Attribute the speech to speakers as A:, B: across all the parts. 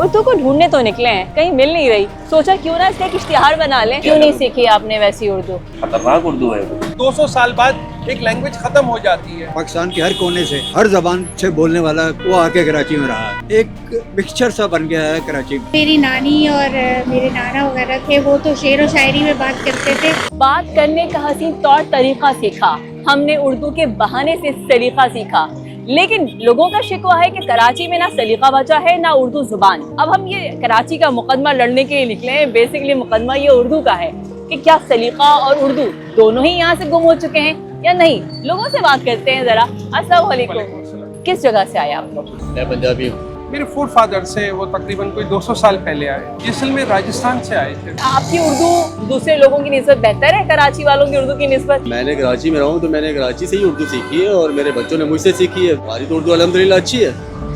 A: उर्दू को ढूंढने तो निकले हैं, कहीं मिल नहीं रही, सोचा क्यों ना इसका एक इश्तिहार बना लें। क्यों नहीं सीखी आपने वैसी उर्दू?
B: खतरनाक उर्दू है।
C: 200 साल बाद एक लैंग्वेज खत्म हो जाती है।
D: पाकिस्तान के हर कोने से हर जबान से बोलने वाला वो आके कराची में रहा है। एक मिक्सचर सा बन गया है कराची में।
E: मेरी नानी और मेरे नाना वगैरह थे, वो तो शेर व शायरी में बात करते थे।
A: बात करने का हसीन तौर तरीका सीखा, हमने उर्दू के बहाने से सलीका सीखा, लेकिन लोगों का शिकवा है कि कराची में ना सलीका बचा है ना उर्दू जुबान। अब हम ये कराची का मुकदमा लड़ने के लिए निकले हैं। बेसिकली मुकदमा ये उर्दू का है कि क्या सलीका और उर्दू दोनों ही यहाँ से गुम हो चुके हैं या नहीं। लोगों से बात करते हैं जरा। अस्सलाम वालेकुम, किस जगह से आए आप लोग?
B: मैं पंजाबी हूँ।
C: मेरे फूड फादर से वो तकरीबन कोई 200 साल पहले आए, जैसलमेर राजस्थान से आए थे।
A: आपकी उर्दू दूसरे लोगों की निस्बत बेहतर है कराची वालों की उर्दू की निस्बत?
B: मैंने कराची में रहा हूँ तो मैंने कराची से ही उर्दू सीखी है और मेरे बच्चों ने मुझसे सीखी है। हमारी तो उर्दू अल्हम्दुलिल्लाह अच्छी है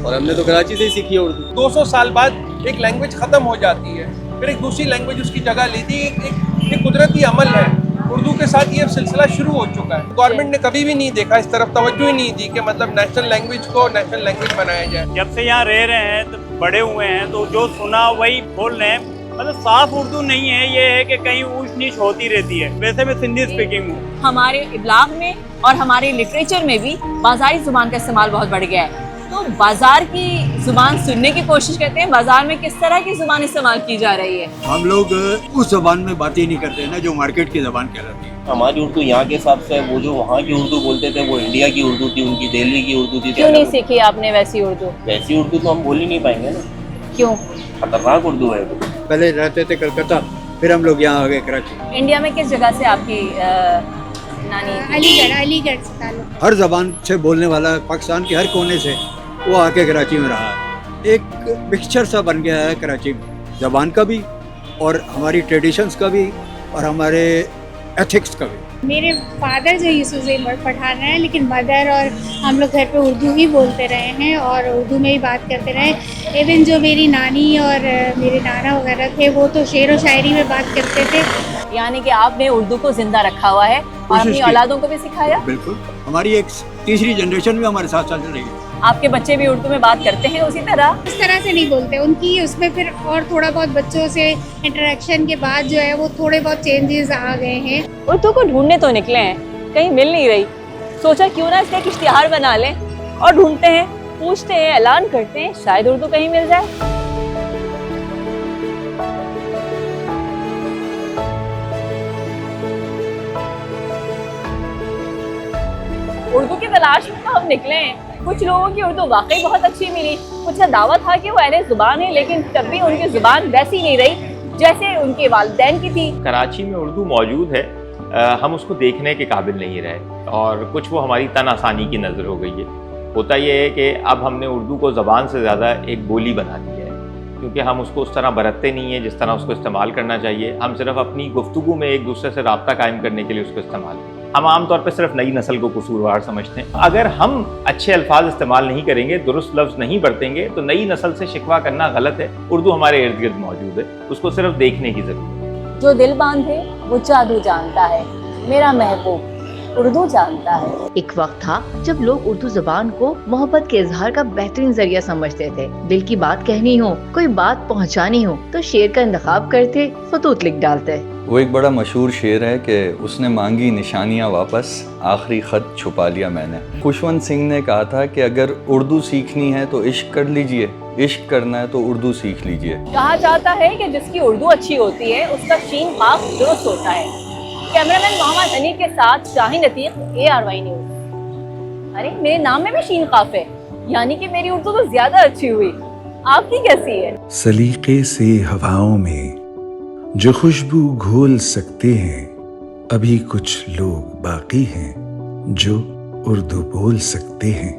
B: और हमने तो कराची से ही सीखी है उर्दू।
C: 200 साल बाद एक लैंग्वेज खत्म हो जाती है, फिर एक दूसरी लैंग्वेज उसकी जगह लेती है। एक कुदरती अमल है। उर्दू के साथ ये सिलसिला शुरू हो चुका है। गवर्नमेंट ने कभी भी नहीं देखा, इस तरफ तवज्जो ही नहीं दी कि मतलब नेशनल लैंग्वेज को नेशनल लैंग्वेज बनाया जाए।
F: जब से यहाँ रह रहे हैं तो बड़े हुए हैं तो जो सुना वही बोल रहे हैं। मतलब साफ उर्दू नहीं है, ये है कि कहीं ऊंच नीच होती रहती है। वैसे मैं सिंधी स्पीकिंग हूँ।
A: हमारे इब्लाग में और हमारे लिटरेचर में भी बाजारी जुबान का इस्तेमाल बहुत बढ़ गया है। तो बाजार की जुबान सुनने की कोशिश करते हैं, बाजार में किस तरह की जुबान इस्तेमाल की जा रही है।
D: हम लोग उस जबान में बात ही नहीं करते ना जो मार्केट की जबान कहलाती है।
B: हमारी उर्दू यहाँ के हिसाब से, वो जो वहाँ की उर्दू बोलते थे वो इंडिया की उर्दू थी, उनकी दिल्ली की उर्दू थी।
A: क्यों नहीं सीखी आपने वैसी उर्दू?
B: वैसी उर्दू तो हम बोल ही नहीं पाएंगे ना।
A: क्यों?
B: खतरनाक उर्दू है।
D: पहले रहते थे कलकत्ता, फिर हम लोग यहाँ आ गए कराची।
A: इंडिया में किस जगह से आपकी नानी?
E: अलीगढ़ से ताल्लुक।
D: हर जबान से बोलने वाला पाकिस्तान के हर कोने से वो आके कराची में रहा है। एक मिक्सचर सा बन गया है कराची में, जबान का भी और हमारी ट्रेडिशंस का भी और हमारे एथिक्स का भी।
E: मेरे फादर जो यूसुफ पठान है, लेकिन मदर और हम लोग घर पे उर्दू ही बोलते रहे हैं और उर्दू में ही बात करते रहे। इवन जो मेरी नानी और मेरे नाना वगैरह थे, वो तो शेर व शायरी में बात करते थे।
A: यानी कि आपने उर्दू को जिंदा रखा हुआ है और अपनी औलादों को भी सिखाया?
D: बिल्कुल, हमारी एक तीसरी जनरेशन भी हमारे साथ चल रही है।
A: आपके बच्चे भी उर्दू में बात करते हैं उसी तरह?
E: उस तरह से नहीं बोलते, उनकी उसमें फिर और थोड़ा बहुत बच्चों से इंटरेक्शन के बाद जो है वो थोड़े बहुत चेंजेस आ गए हैं।
A: उर्दू को ढूंढने तो निकले हैं, कहीं मिल नहीं रही, सोचा क्यों ना इसका एक इश्तिहार बना लें और ढूंढते हैं, पूछते हैं, ऐलान करते हैं, शायद उर्दू कहीं मिल जाए। उर्दू की तलाश में तो हम निकले हैं। कुछ लोगों की उर्दू वाकई बहुत अच्छी मिली, कुछ का दावा था कि वो अहले जुबान है, लेकिन तब भी उनकी जुबान वैसी नहीं रही जैसे उनके वालिदैन की थी।
G: कराची में उर्दू मौजूद है, हम उसको देखने के काबिल नहीं रहे और कुछ वो हमारी तन आसानी की नज़र हो गई है। होता ये है कि अब हमने उर्दू को ज़बान से ज़्यादा एक बोली बना दी है, क्योंकि हम उसको उस तरह बरतते नहीं हैं जिस तरह उसको इस्तेमाल करना चाहिए। हम सिर्फ अपनी गुफ्तगू में एक दूसरे से रब्ता कायम करने के लिए उसको इस्तेमाल करते हैं। हम आम तौर पर सिर्फ नई नस्ल को कसूरवार समझते हैं। अगर हम अच्छे अल्फाज इस्तेमाल नहीं करेंगे, दुरुस्त लफ्ज़ नहीं बरतेंगे, तो नई नस्ल से शिकवा करना गलत है। उर्दू हमारे इर्द गिर्द मौजूद है, उसको सिर्फ देखने की ज़रूरत है।
A: जो दिल बांधे वो जादू जानता है, मेरा महबूब उर्दू जानता है।
H: एक वक्त था जब लोग उर्दू ज़बान को मोहब्बत के इजहार का बेहतरीन जरिया समझते थे। दिल की बात कहनी हो, कोई बात पहुंचानी हो तो शेर का इंतखाब करते, खतूत लिख डालते।
I: वो एक बड़ा मशहूर शेर है कि उसने मांगी निशानियाँ वापस, आखिरी खत छुपा लिया मैंने। खुशवंत सिंह ने कहा था कि अगर उर्दू सीखनी है तो इश्क कर लीजिए, इश्क करना है तो उर्दू सीख लीजिए।
A: कहा जाता है कि जिसकी उर्दू अच्छी होती है उसका शीन खाफ दुरुस्त होता है। कैमरामैन मोहम्मद हनीफ के साथ शाहीन अतीक, ARY न्यूज़। अरे मेरे नाम में भी शीन खाफ है, यानी कि मेरी उर्दू तो ज्यादा अच्छी हुई। आपकी कैसी है?
J: सलीके से हवाओं में जो खुशबू घोल सकते हैं, अभी कुछ लोग बाकी हैं जो उर्दू बोल सकते हैं।